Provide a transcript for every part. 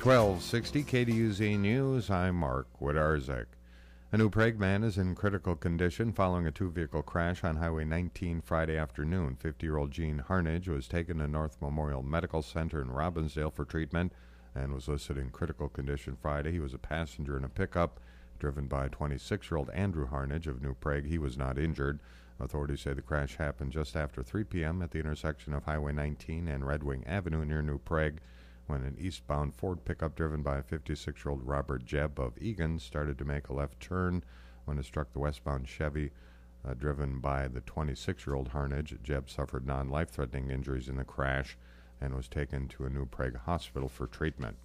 1260 KDUZ News, I'm Mark Wodarczyk. A New Prague man is in critical condition following a two-vehicle crash on Highway 19 Friday afternoon. 50-year-old Gene Harnage was taken to North Memorial Medical Center in Robbinsdale for treatment and was listed in critical condition Friday. He was a passenger in a pickup driven by 26-year-old Andrew Harnage of New Prague. He was not injured. Authorities say the crash happened just after 3 p.m. at the intersection of Highway 19 and Red Wing Avenue near New Prague, when an eastbound Ford pickup driven by 56-year-old Robert Jebb of Egan started to make a left turn when it struck the westbound Chevy driven by the 26-year-old Harnage. Jebb suffered non-life-threatening injuries in the crash and was taken to a New Prague hospital for treatment.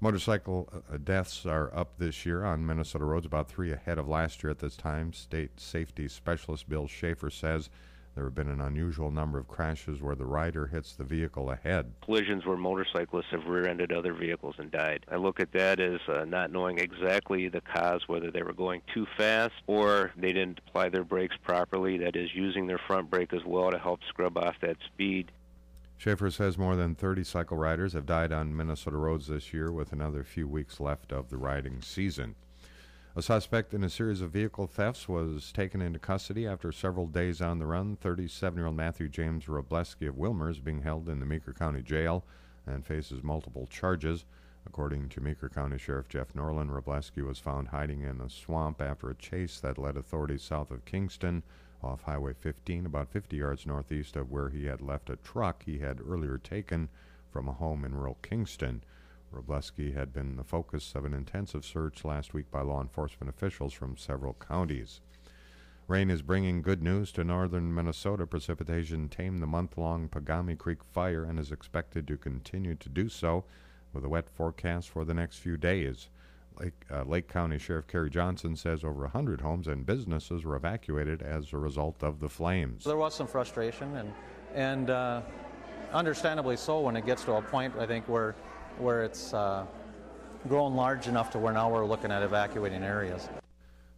Motorcycle deaths are up this year on Minnesota roads, about 3 ahead of last year at this time. State safety specialist Bill Schaefer says there have been an unusual number of crashes where the rider hits the vehicle ahead. Collisions where motorcyclists have rear-ended other vehicles and died. I look at that as not knowing exactly the cause, whether they were going too fast or they didn't apply their brakes properly, that is, using their front brake as well to help scrub off that speed. Schaefer says more than 30 cycle riders have died on Minnesota roads this year, with another few weeks left of the riding season. A suspect in a series of vehicle thefts was taken into custody after several days on the run. 37-year-old Matthew James Robleski of Wilmer is being held in the Meeker County Jail and faces multiple charges. According to Meeker County Sheriff Jeff Norland, Robleski was found hiding in a swamp after a chase that led authorities south of Kingston off Highway 15, about 50 yards northeast of where he had left a truck he had earlier taken from a home in rural Kingston. Robleski had been the focus of an intensive search last week by law enforcement officials from several counties. Rain is bringing good news to northern Minnesota. Precipitation tamed the month-long Pagami Creek fire and is expected to continue to do so with a wet forecast for the next few days. Lake County Sheriff Kerry Johnson says over 100 homes and businesses were evacuated as a result of the flames. There was some frustration, and understandably so when it gets to a point, I think, where it's grown large enough to where now we're looking at evacuating areas.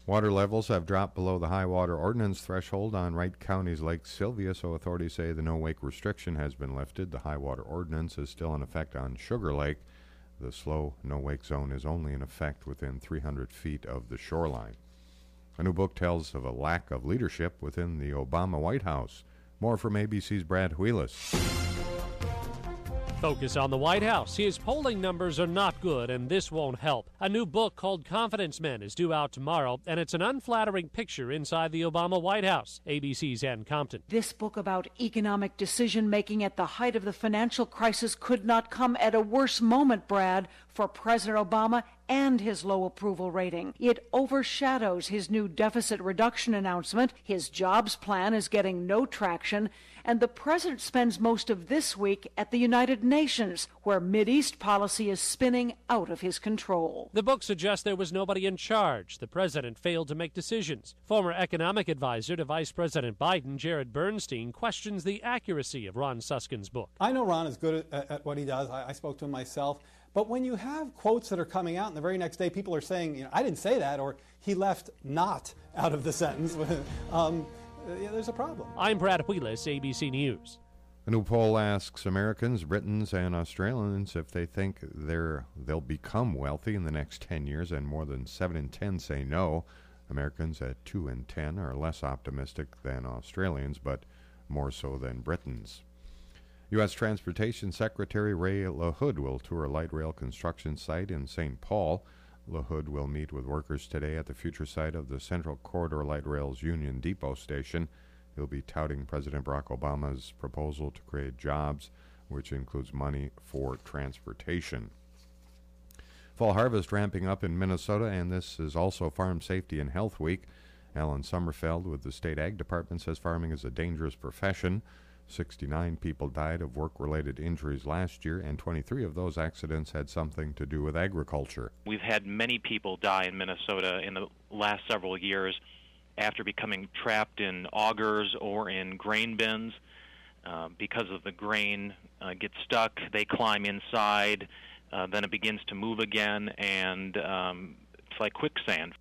Water levels have dropped below the high water ordinance threshold on Wright County's Lake Sylvia, so authorities say the no-wake restriction has been lifted. The high water ordinance is still in effect on Sugar Lake. The slow no-wake zone is only in effect within 300 feet of the shoreline. A new book tells of a lack of leadership within the Obama White House. More from ABC's Brad Wheelis. Focus on the White House. His polling numbers are not good, and this won't help. A new book called Confidence Men is due out tomorrow, and it's an unflattering picture inside the Obama White House. ABC's Ann Compton. This book about economic decision-making at the height of the financial crisis could not come at a worse moment, Brad, for President Obama and his low approval rating. It overshadows his new deficit reduction announcement. His jobs plan is getting no traction, and the president spends most of this week at the United Nations, where Mideast policy is spinning out of his control. The book suggests there was nobody in charge. The president failed to make decisions. Former economic advisor to Vice President Biden, Jared Bernstein, questions the accuracy of Ron Suskin's book. I know Ron is good at what he does. I spoke to him myself. But when you have quotes that are coming out and the very next day people are saying, I didn't say that, or he left not out of the sentence, there's a problem. I'm Brad Wheelis, ABC News. A new poll asks Americans, Britons, and Australians if they think they'll become wealthy in the next 10 years, and more than 7 in 10 say no. Americans at 2 in 10 are less optimistic than Australians, but more so than Britons. U.S. Transportation Secretary Ray LaHood will tour a light rail construction site in St. Paul. LaHood will meet with workers today at the future site of the Central Corridor Light Rail's Union Depot station. He'll be touting President Barack Obama's proposal to create jobs, which includes money for transportation. Fall harvest ramping up in Minnesota, and this is also Farm Safety and Health Week. Alan Sommerfeld with the State Ag Department says farming is a dangerous profession. 69 people died of work-related injuries last year, and 23 of those accidents had something to do with agriculture. We've had many people die in Minnesota in the last several years after becoming trapped in augers or in grain bins. Because of the grain gets stuck, they climb inside, then it begins to move again, and it's like quicksand.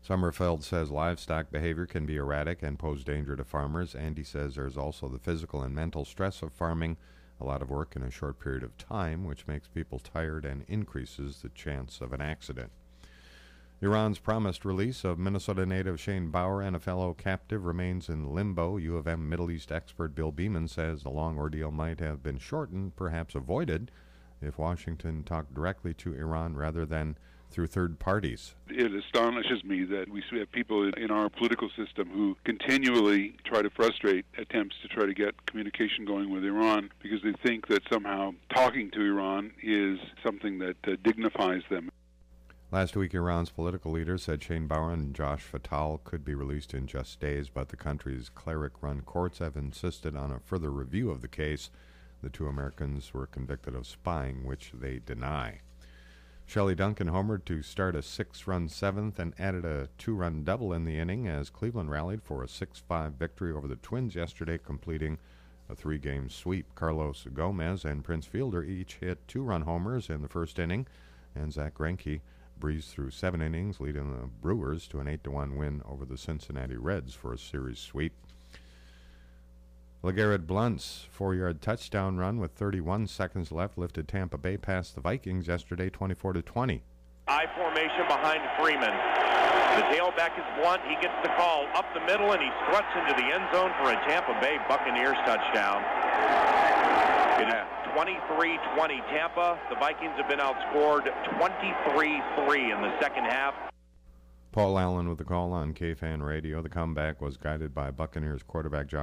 Sommerfeld says livestock behavior can be erratic and pose danger to farmers, and he says there's also the physical and mental stress of farming, A lot of work in a short period of time, which makes people tired and increases the chance of an accident. Iran's promised release of Minnesota native Shane Bauer and a fellow captive remains in limbo. U of M Middle East expert Bill Beeman says the long ordeal might have been shortened, perhaps avoided, if Washington talked directly to Iran rather than through third parties. It astonishes me that we have people in our political system who continually try to frustrate attempts to try to get communication going with Iran because they think that somehow talking to Iran is something that dignifies them. Last week, Iran's political leaders said Shane Bauer and Josh Fatal could be released in just days, but the country's cleric-run courts have insisted on a further review of the case. The two Americans were convicted of spying, which they deny. Shelley Duncan homered to start a 6-run seventh and added a 2-run double in the inning as Cleveland rallied for a 6-5 victory over the Twins yesterday, completing a 3-game sweep. Carlos Gomez and Prince Fielder each hit 2-run homers in the first inning, and Zach Greinke breezed through 7 innings, leading the Brewers to an 8-1 win over the Cincinnati Reds for a series sweep. LeGarrette Blount's 4-yard touchdown run with 31 seconds left lifted Tampa Bay past the Vikings yesterday 24-20. I formation behind Freeman. The tailback is Blount. He gets the call up the middle, and he struts into the end zone for a Tampa Bay Buccaneers touchdown. It is 23-20 Tampa. The Vikings have been outscored 23-3 in the second half. Paul Allen with the call on KFan Radio. The comeback was guided by Buccaneers quarterback Josh